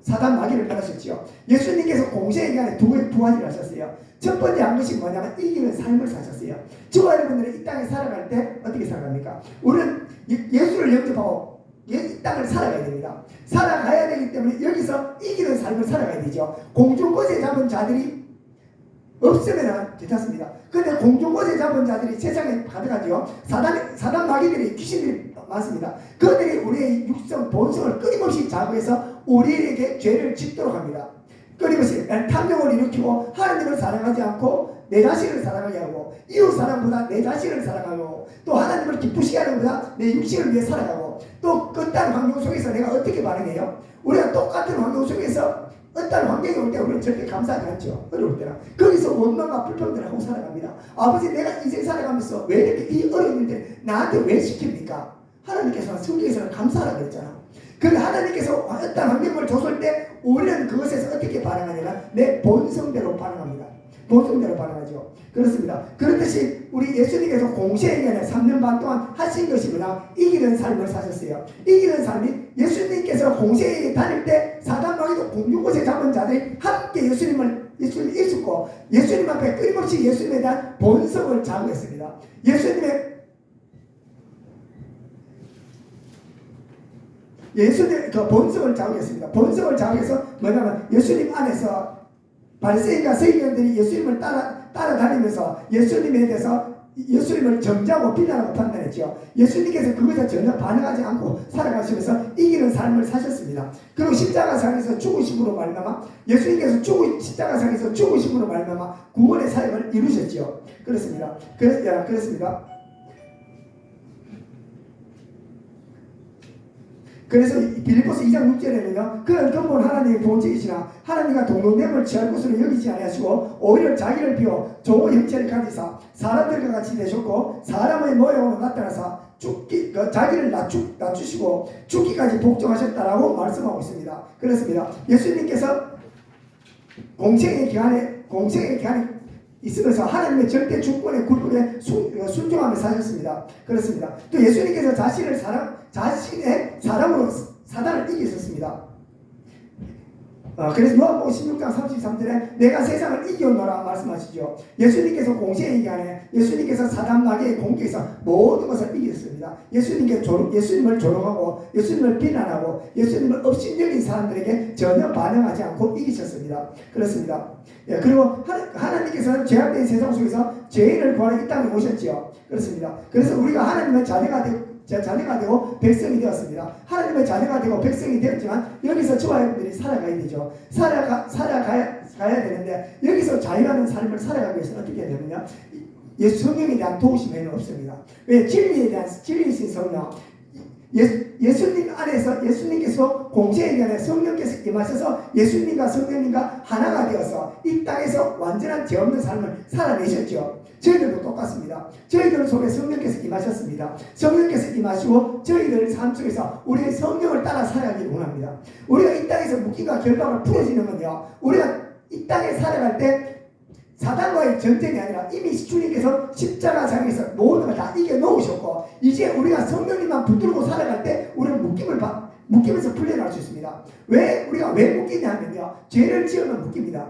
사단 마귀를 받으셨지요. 예수님께서 공생의 기간에 두 가지를 하셨어요. 첫 번째 한 것이 뭐냐면 이기는 삶을 사셨어요. 저와 여러분들은 이 땅에 살아갈 때 어떻게 살아갑니까? 우리는 예수를 영접하고 이 땅을 살아가야 됩니다. 살아가야 되기 때문에 여기서 이기는 삶을 살아가야 되죠. 공중곳에 잡은 자들이 없으면 괜찮습니다. 근데 공중곳에 잡은 자들이 세상에 가득하죠. 사단 마귀들이, 귀신들이 많습니다. 그들이 우리의 육성 본성을 끊임없이 자극해서 우리에게 죄를 짓도록 합니다. 끊임없이 탐욕을 일으키고 하나님을 사랑하지 않고 내 자신을 사랑하게 하고 이웃 사랑보다 내 자신을 사랑하고 또 하나님을 기쁘시게 하는 것보다 내 육신을 위해 살아가고 또 어떤 환경 속에서 내가 어떻게 반응해요? 우리가 똑같은 환경 속에서 어떤 환경이 올 때 우리는 절대 감사하지 않죠. 어려울 때는 거기서 원망과 불평들을 하고 살아갑니다. 아버지, 내가 인생 살아가면서 왜 이렇게 이 어려운 일들 나한테 왜 시킵니까? 하나님께서는 성경에서는 감사하라고 그랬잖아. 그런데 하나님께서 어떤 환경을 줬을 때 우리는 그것에서 어떻게 반응하냐면 내 본성대로 반응합니다. 본성대로 반응하죠. 그렇습니다. 그렇듯이 우리 예수님께서 공생애년에 3년 반 동안 하신 것이 뭐냐? 이기는 삶을 사셨어요. 이기는 삶이 예수님께서 공생애에 다닐 때 사단 마귀도 공중곳에 잡은 자들이 함께 예수님을 일컫고 예수님 앞에 끊임없이 예수님에 대한 본성을 자극했습니다. 예수님의 그 본성을 자극했습니다. 본성을 자극해서 뭐냐면 예수님 안에서 바리새인과 서기관들이 예수님을 따라다니면서 예수님에 대해서 예수님을 정죄하고 비난하고 판단했죠. 예수님께서 그것에 전혀 반응하지 않고 살아가시면서 이기는 삶을 사셨습니다. 그리고 십자가상에서 죽으심으로 말미암아 예수님께서 십자가상에서 죽으심으로 말미암아 구원의 사역을 이루셨죠. 그렇습니다. 그렇습니다. 그래서 빌립보서 2장 6절에는요. 그런 근본 하나님의 본체이시나 하나님과 동등됨을 취할 것으로 여기지 아니하시고 오히려 자기를 비워 종의 형체를 가지사 사람들과 같이 되셨고 사람의 모양으로 나타나사 자기를 낮추시고 죽기까지 복종하셨다라고 말씀하고 있습니다. 그렇습니다. 예수님께서 공생의 기간에 있으면서 하나님의 절대 주권의 굴뚝에 순종하며 사셨습니다. 그렇습니다. 또 예수님께서 자신의 사람으로 사단을 이기셨습니다. 그래서 요한복음 16장 33절에 내가 세상을 이겨노라 말씀하시죠. 예수님께서 공생의 기간에 예수님께서 사단 마귀의 공격에서 모든 것을 이기셨습니다. 예수님을 조롱하고 예수님을 비난하고 예수님을 업신여긴 사람들에게 전혀 반응하지 않고 이기셨습니다. 그렇습니다. 그리고 하나님께서는 죄악된 세상 속에서 죄인을 구하러 이 땅에 오셨죠. 그렇습니다. 그래서 우리가 하나님의 자녀가 되고 백성이 되었습니다. 하나님의 자녀가 되고 백성이 되었지만 여기서 저와 여러분들이 살아가야 되죠. 살아가야 되는데 여기서 자유하는 삶을 살아가기 위해서는 어떻게 해야 되느냐? 성령에 대한 도우심 외에는 없습니다. 왜? 진리이신 성령. 예수님 안에서 예수님께서 공생에 대한 성령께서 임하셔서 예수님과 성령님과 하나가 되어서 이 땅에서 완전한 죄 없는 삶을 살아내셨죠. 저희들도 똑같습니다. 저희들 속에 성령께서 임하셨습니다. 성령께서 임하시고 저희들 삶 속에서 우리의 성령을 따라 살아가기를 원합니다. 우리가 이 땅에서 묶임과 결박을 풀어지는 건요, 우리가 이 땅에 살아갈 때 사단과의 전쟁이 아니라 이미 주님께서 십자가상에서 모든 걸 다 이겨놓으셨고 이제 우리가 성령님만 붙들고 살아갈 때 우리는 묶임에서 풀려날 수 있습니다. 우리가 왜 묶이냐 하면요, 죄를 지으면 묶입니다.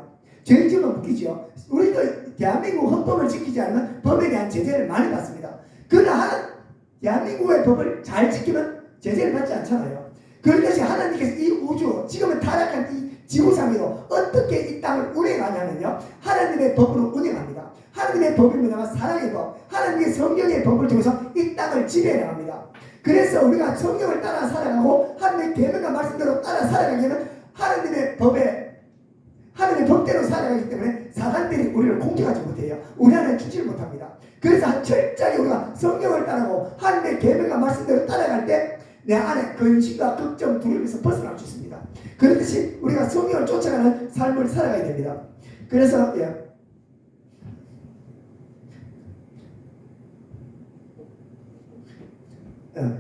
죄를 지으면 묶이죠. 우리도 대한민국 헌법을 지키지 않으면 법에 대한 제재를 많이 받습니다. 그러나 대한민국의 법을 잘 지키면 제재를 받지 않잖아요. 그런데 하나님께서 이 우주, 지금은 타락한 이 지구상에도 어떻게 이 땅을 운행하냐면요, 하나님의 법으로 운행합니다. 하나님의 법이 뭐냐면 사랑의 법, 하나님의 성령의 법을 통해서 이 땅을 지배해 나갑니다. 그래서 우리가 성령을 따라 살아가고 하나님의 계명과 말씀대로 따라 살아가려면 하나님의 법대로 살아가기 때문에 사단들이 우리를 공격하지 못해요. 우리 안에 주지를 못합니다. 그래서 철저하게 우리가 성령을 따라고 하나님의 계명과 말씀대로 따라갈 때 내 안에 근심과 걱정, 두려움에서 벗어날 수 있습니다. 그렇듯이 우리가 성령을 쫓아가는 삶을 살아가야 됩니다. 그래서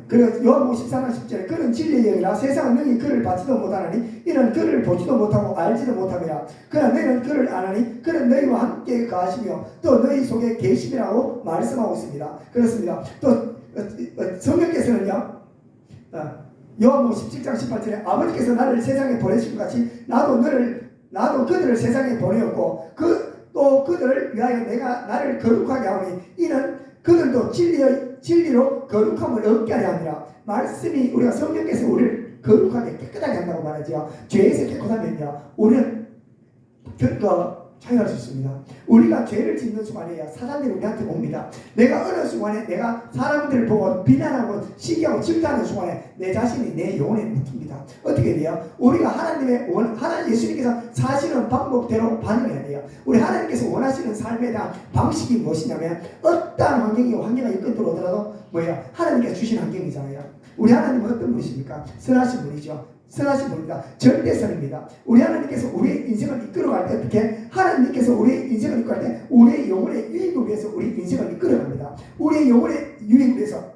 그리고 요한복음 14장 10절에 그는 진리의 영이라 세상은 능히 그를 받지도 못하나니 이는 그를 보지도 못하고 알지도 못함이라. 그러나 너희는 그를 아나니 그는 너희와 함께 거하시며 또 너희 속에 계심이라고 말씀하고 있습니다. 그렇습니다. 또 성령께서는요, 요한복음 17장 18절에 아버지께서 나를 세상에 보내신 것 같이 나도 그들을 세상에 보내었고 또 그들을 위하여 내가 나를 거룩하게 하오니 이는 그들도 진리로 거룩함을 얻게 하려 함이라. 말씀이 우리가 성령께서 우리를 거룩하게 깨끗하게 한다고 말하죠. 죄에서 깨끗하면요 우리는 차이할 수 있습니다. 우리가 죄를 짓는 순간에 사람들이 우리한테 옵니다. 내가 어느 순간에 내가 사람들을 보고 비난하고 시기하고 질타하는 순간에 내 자신이 내 영혼에 묻힙니다. 어떻게 돼요? 우리가 하나님 예수님께서 사시는 방법대로 반응해야 돼요. 우리 하나님께서 원하시는 삶에 대한 방식이 무엇이냐면 어떠한 환경이 이끌어 들어오더라도 뭐예요? 하나님께서 주신 환경이잖아요. 우리 하나님은 어떤 분이십니까? 선하신 분이죠. 선하신 분입니다. 절대선입니다. 우리 하나님께서 우리의 인생을 이끌어갈 때 어떻게? 하나님께서 우리의 인생을 이끌어갈 때 우리의 영혼의 유익을 위해서 우리 인생을 이끌어갑니다. 우리의 영혼의 유익을 위해서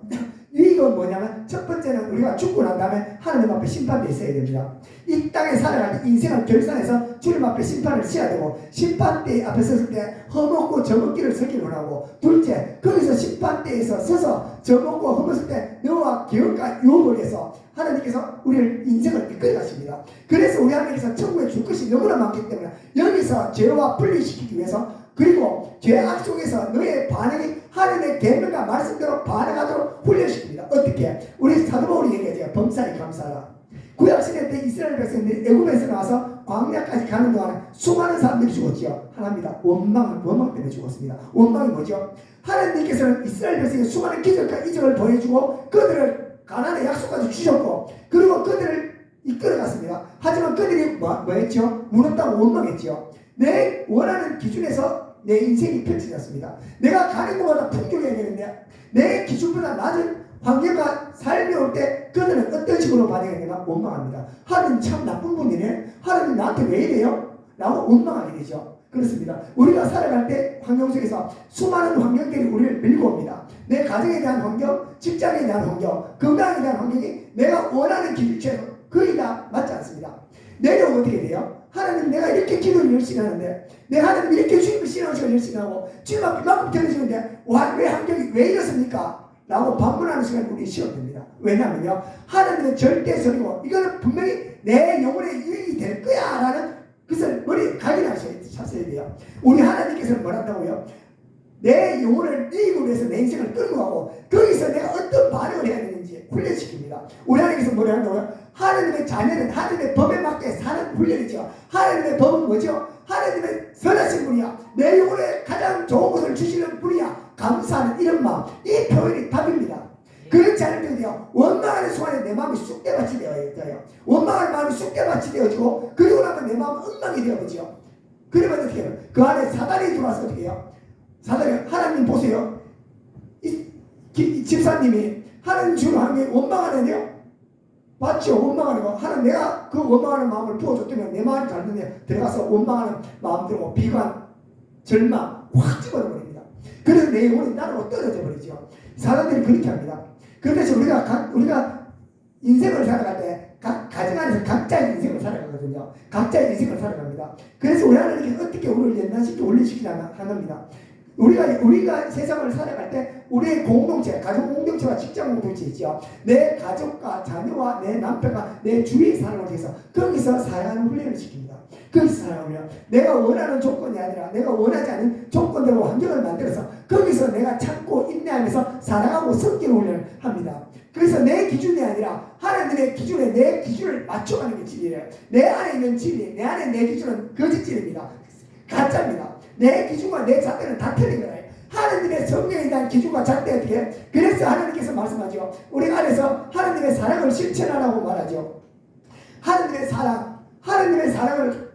유익은 뭐냐면 첫 번째는 우리가 죽고 난 다음에 하나님 앞에 심판대 있어야 됩니다. 이 땅에 살아갈 때 인생을 결산해서 주님 앞에 심판을 치야 되고 심판대 앞에 섰을 때 허먹고 저먹기를 서기를 원하고 둘째 거기서 심판대에서 서서 저먹고 허먹을 때 너와 기업과 유업을 해서 하나님께서 우리를 인생을 이끌어 가십니다. 그래서 우리 하나님께서 천국에 줄 것이 너무나 많기 때문에 여기서 죄와 분리시키기 위해서 그리고 죄악 속에서 너의 반응이 하나님의 계명과 말씀대로 반응하도록 훈련시킵니다. 어떻게? 우리 사도 바울이 얘기하죠. 범사에 감사하라. 구약시대 때 이스라엘 백성들이 애굽에서 나와서 광야까지 가는 동안 수많은 사람들이 죽었지요. 하나입니다. 원망 때문에 죽었습니다. 원망이 뭐죠? 하나님께서는 이스라엘 백성에 수많은 기적과 이적을 보여주고 그들을 가나안의 약속까지 주셨고 그리고 그들을 이끌어갔습니다. 하지만 그들이 뭐했죠? 무너졌다고 원망했죠. 내 원하는 기준에서 내 인생이 펼쳐졌습니다. 내가 가는 곳마다 풍족해야 되는데 내 기준보다 낮은 환경과 삶이 올 때 그들은 어떤 식으로 반응했냐면 원망합니다. 하나님 참 나쁜 분이네. 하나님 나한테 왜 이래요? 라고 원망하게 되죠. 그렇습니다. 우리가 살아갈 때 환경 속에서 수많은 환경들이 우리를 밀고 옵니다. 내 가정에 대한 환경, 직장에 대한 환경, 건강에 대한 환경이 내가 원하는 기준치에서 거의 다 맞지 않습니다. 내려오면 어떻게 돼요? 하나님 내가 이렇게 기도를 열심히 하는데 내가 하나님 이렇게 주님을 신앙식을 열심히 하고 주님 앞에 이만큼 들어주는데 왜 환경이 왜 이렇습니까? 라고 반문하는 시간이 우리 시험됩니다. 왜냐하면요 하나님은 절대선이고 이거는 분명히 내 영혼의 유익이 될 거야 라는 그것을 머리에 각인하셔야 돼요. 우리 하나님께서는 뭐란다고요? 내 영혼을 이익을 위해서 내 인생을 끌고 가고 거기서 내가 어떤 반응을 해야 되는지 훈련시킵니다. 우리 하나님께서 뭐라 한다고요? 하나님의 자녀는 하나님의 법에 맞게 사는 훈련이죠. 하나님의 법은 뭐죠? 하나님의 선하신 분이야. 내 영혼에 가장 좋은 것을 주시는 분이야. 감사하는 이런 마음. 이 표현이 답입니다. 그렇지 않을 때요 원망하는 순간에 내 마음이 쑥대밭이 되어요. 원망하는 마음이 쑥대밭이 되어지고 그리고 나면 내 마음은 엉망이 되어버죠. 그러면 어떻게 해요? 그 안에 사단이 들어와서 어떻게 해요? 사단이 하나님 보세요. 이 집사님이 하나님 주는 하나님 원망하는데요. 맞죠? 원망하는 거. 하나님 내가 그 원망하는 마음을 부어줬다면 내 마음이 닳는데 들어가서 원망하는 마음 들고 비관, 절망 확 집어버립니다. 그래서 내 영혼이 나로 떨어져 버리죠. 사람들이 그렇게 합니다. 그래서 우리가 인생을 살아갈 때 각 가정 안에서 각자의 인생을 살아가거든요. 각자의 인생을 살아갑니다. 그래서 우리 하나님께서 어떻게 우리를 연단시켜 올리시키냐 하나입니다. 우리가 세상을 살아갈 때 우리의 공동체, 가족 공동체와 직장 공동체 있죠. 내 가족과 자녀와 내 남편과 내 주위의 사람을 위해서 거기서 살아가는 훈련을 시킵니다. 거기서 살아가면 내가 원하는 조건이 아니라 내가 원하지 않은 조건대로 환경을 만들어서 거기서 내가 참고 인내하면서 살아가고 섬기는 훈련을 합니다. 그래서 내 기준이 아니라 하나님의 기준에 내 기준을 맞춰가는 게 진리예요. 내 안에 있는 진리, 내 안에 내 기준은 거짓진리입니다. 가짜입니다. 내 기준과 내 잣대는 다 틀린 거예요. 하나님의 성령에 대한 기준과 잣대 어떻게? 그래서 하나님께서 말씀하죠. 우리 안에서 하나님의 사랑을 실천하라고 말하죠. 하나님의 사랑을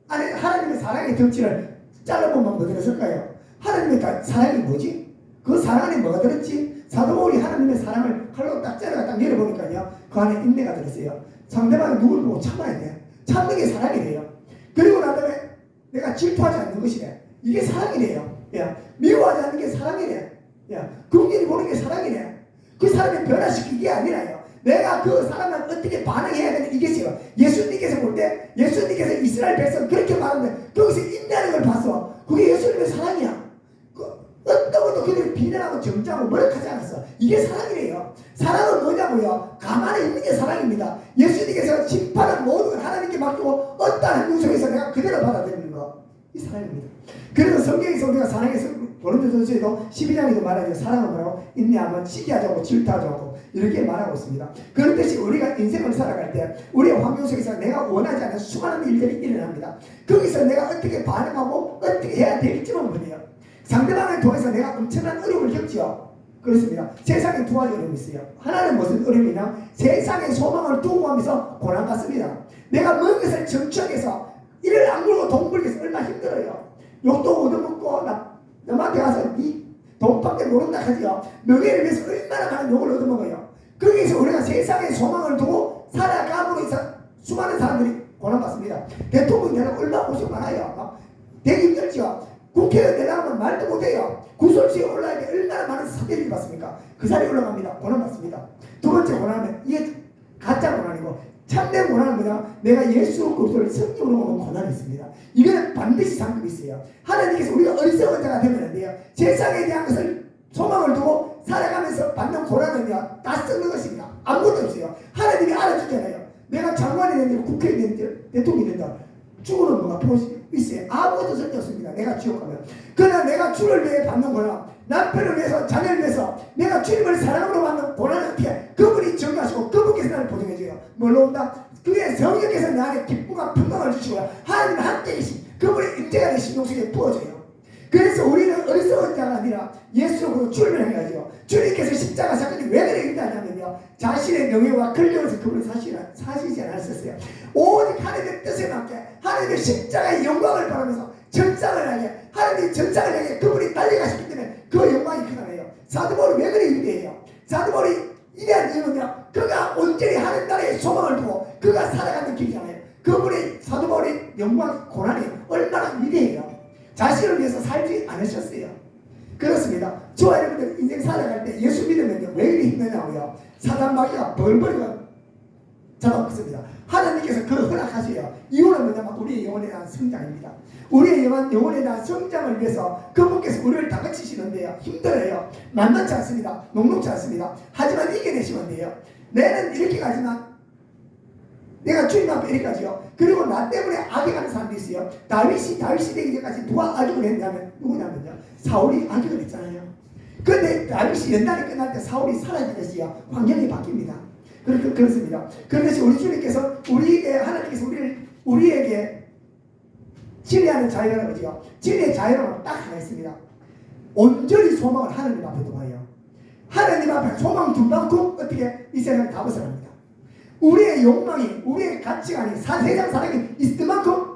하나님의 사랑의 덩치를 잘라보면 뭐 들었을까요? 하나님의 사랑이 뭐지? 그 사랑 안에 뭐가 들었지? 사도 바울이 하나님의 사랑을 칼로 딱 자르가 딱 열어보니까요 그 안에 인내가 들었어요. 상대방이 누굴 보고 참아야 돼. 참는 게 사랑이래요. 그리고 난 다음에 내가 질투하지 않는 것이래. 이게 사랑이래요. 야, 미워하지 않는 게 사랑이래. 야, 긍휼히 보는 게 사랑이래. 그 사람을 변화시키는 게 아니라요. 내가 그 사람을 어떻게 반응해야 되는 이게지요. 예수님께서 볼 때 예수님께서 이스라엘 백성 그렇게 말하는데 거기서 인내하는 걸 봤어. 그게 예수님의 사랑이야. 어떤 것도 그들이 비난하고 정죄하고 뭐라하지 않았어. 이게 사랑이래요. 사랑은 뭐냐고요? 가만히 있는 게 사랑입니다. 예수님께서 심판은 모든 걸 하나님께 맡기고 어떠한 행동 속에서 내가 그대로 받아들이는 거, 이 사랑입니다. 그래서 성경에서 우리가 사랑해서 고린도전서에도 12장에도 말하죠. 사랑은 뭐라고? 인내하면 시기하지 않고 질투하지 않고 이렇게 말하고 있습니다. 그렇듯이 우리가 인생을 살아갈 때 우리의 환경 속에서 내가 원하지 않는 수많은 일들이 일어납니다. 거기서 내가 어떻게 반응하고 어떻게 해야 될지는 뭐예요? 상대방을 통해서 내가 엄청난 어려움을 겪죠. 그렇습니다. 세상에 두 가지 어려움이 있어요. 하나는 무슨 어려움이냐? 세상에 소망을 두고 하면서 고난 받습니다. 내가 먼 것을 정치하기 위해서 이를 악물고 돈 벌기 위해서 얼마나 힘들어요. 욕도 얻어먹고 남한테 가서 니 돈밖에 모른다 하지요. 명예를 위해서 얼마나 많은 욕을 얻어먹어요. 거기서 우리가 세상에 소망을 두고 살아감으로 해서 수많은 사람들이 고난받습니다. 대통령 되려면 얼마나 고생 많아요. 되게 힘들죠. 국회의원 되려면 말도 못해요. 구설수에 올라가기 얼마나 많은 사대를 받습니까? 그 자리에 올라갑니다. 고난받습니다. 두 번째 고난은 이게 가짜 고난이고 참된 고난은 뭐냐? 내가 예수 그리스도를 성경으로 보는 고난이 있습니다. 이거는 반드시 상급이 있어요. 하나님께서 우리가 어리석은 자가 되면 안 돼요. 세상에 대한 것을 소망을 두고 살아가면서 받는 고난은요, 다 썩는 것입니다. 아무것도 없어요. 하나님이 알아주잖아요. 내가 장관이 된다, 국회의원이 된다, 대통령이 된다. 죽으는 뭐가 보시 있어요. 아무것도 쓸데없습니다. 내가 지옥 가면. 그러나 내가 주를 위해 받는 고난, 남편을 위해서, 자녀를 위해서 내가 주님을 사랑으로 받는 고난은 어떻게? 그분이 정하시고 그분께서 나를 보증해줘요. 뭘로 온다? 그의 성령께서 내 안에 기쁨과 평강을 주시고요. 하나님은 함께 계신 그분의 임재가 내 심령 속에 부어져요. 그래서 우리는 어리석은 자가 아니라 예수로 주를 향해야죠. 주님께서 십자가 사건이 왜 그래 일어나냐면요, 자신의 명예와 권력에서 그분을 사시지 않았었어요. 오직 하나님의 뜻에 맞게 하나님의 십자가의 영광을 바라면서 전상을 향해, 하나님의 전상을 향해 그분이 달려가시기 때문에 그 영광이 크다네요. 사도 바울이 왜 그래 위대해요? 사도 바울이 위대한 이유는요, 그가 온전히 하는 나라의 소망을 두고 그가 살아가는 길이잖아요. 그분의 사도 바울의 영광, 고난이 얼마나 위대해요. 자신을 위해서 살지 않으셨어요. 그렇습니다. 저와 여러분들 인생 살아갈 때 예수 믿으면요, 왜 이리 힘드냐고요? 사단 마귀가 벌벌이가 잡아먹습니다. 하나님께서 그걸 허락하세요. 이유는 뭐냐면 우리의 영혼에 대한 성장입니다. 우리의 영혼에 대한 성장을 위해서 그분께서 우리를 다그치시는데요, 힘들어요. 만만치 않습니다. 녹록지 않습니다. 하지만 이겨내시면 돼요. 내는 이렇게 가지만 내가 주님 앞에 이렇게 가지요. 그리고 나 때문에 악역하는 사람도 있어요. 다윗이 되기 전까지 누가 악역을 했냐면 누구냐면요, 사울이 악역을 했잖아요. 그런데 다윗이 연단이 끝날 때 사울이 사라지듯이요, 환경이 바뀝니다. 그렇습니다. 그런데 우리 주님께서 하나님께서 우리에게 진리하는 자유라는 거죠. 진리의 자유는 딱 하나 있습니다. 온전히 소망을 하나님 앞에 둬요. 하나님 앞에 소망 둔 만큼 어떻게 이 세상을 다 벗어납니다. 우리의 욕망이, 우리의 가치관이 세상 사랑이 있을 만큼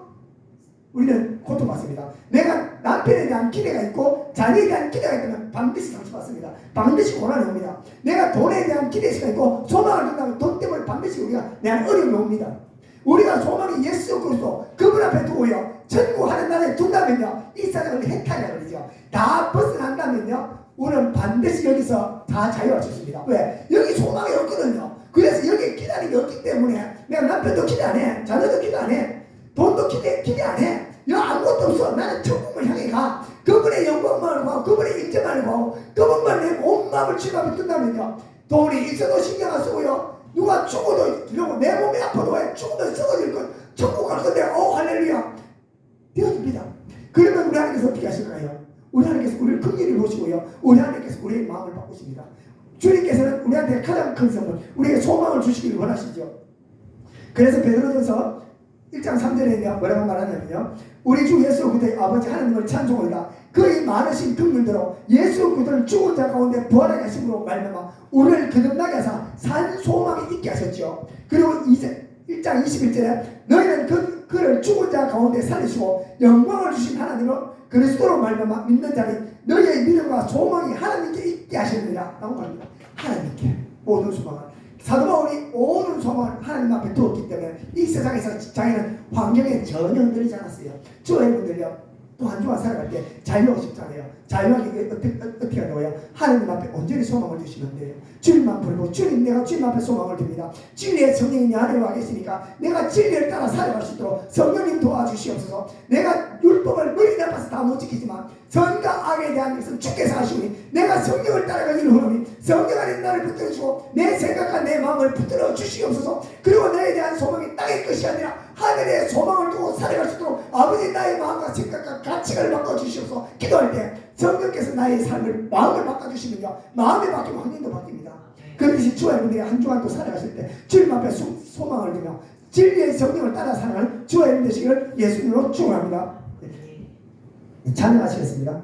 우리는 고통받습니다. 내가 남편에 대한 기대가 있고 자녀에 대한 기대가 있다면 반드시 상처받습니다. 반드시 고난이 옵니다. 내가 돈에 대한 기대가 있고 소망을 둔다면 돈 때문에 반드시 우리가 내 안에 어려움이 옵니다. 우리가 소망이 예수 그리스도 그분 앞에 두고요, 천국 하는 날에 둔다면요, 이 세상을 해탈이라고 그러죠. 다 벗어난다면요, 우리는 반드시 여기서 다 자유할 수 있습니다. 왜? 여기 소망이 없거든요. 그래서 여기 기다리는 게 없기 때문에 내가 남편도 기대 안 해, 자녀도 기대 안 해, 돈도 기대 안 해. 여기 아무것도 없어. 나는 천국을 향해 가. 그분의 영광만을 보고 그분의 인재만을 보고 그분만 내 온 마음을 주님 앞에 뜬다면요, 돈이 있어도 신경 안 쓰고요, 누가 죽어도 이러고 내 몸이 아파도 왜 죽어도 썩어질 것, 천국 갈 건데 할렐루야 되어집니다. 그러면 우리 하나님께서 어떻게 하실까요? 우리 하나님께서 우리를 긍휼히 보시고요, 우리 하나님께서 우리의 마음을 바꾸십니다. 주님께서는 우리한테 가장 큰 선물, 우리에게 소망을 주시기를 원하시죠. 그래서 베드로전서 1장 3절에 뭐라고 말하냐면요, 우리 주 예수 그리스도의 아버지 하나님을 찬송하리라. 그의 많으신 긍휼대로 예수 그리스도를 죽은 자 가운데 부활하게 하심으로 말미암아 우리를 거듭나게 하사 산 소망이 있게 하셨죠. 그리고 1장 21절에 너희는 그를 죽은 자 가운데 살리시고 영광을 주신 하나님을 그리스도로 말미암아 믿는 자니 너희의 믿음과 소망이 하나님께 있게 하시느니라 라고 말합니다. 하나님께 모든 소망을, 사도 바울이 모든 소망을 하나님 앞에 두었기 때문에 이 세상에서 자기는 환경에 전혀 흔들리지 않았어요. 저 여러분들요, 또 한 주간 살아갈 때 자유하고 싶잖아요. 자유하게 어떻게 하냐고요? 하나님 앞에 온전히 소망을 주시면 돼요. 주님만 부르고 주님 내가 주님 앞에 소망을 듭니다. 진리의 성령이 내 안에 와 계시니까 내가 진리를 따라 살아갈 수 있도록 성령님 도와주시옵소서. 내가 율법을 머리 나빠서 다 못 지키지만 선과 악에 대한 것은 주께서 하시오니 내가 성령을 따라가기를 원하니 성령 안에 나를 붙들어 주고 내 생각과 내 마음을 붙들어 주시옵소서. 그리고 나에 대한 소망이 땅의 것이 아니라 하늘의 소망을 두고 살아갈 수 있도록 아버지 나의 마음과 생각과 가치관을 바꿔주시옵소서. 기도할 때 성령께서 나의 삶을 마음을 바꿔주시면요 마음이 바뀌면 확률도 바뀝니다. 그것이 주와 여러분들이 한 주간 또 살아가실 때 주님 앞에 소망을 두며 진리의 성령을 따라 살아가는 주와 여러분 되시기를 예수님으로 축원합니다. 찬양하시겠습니다.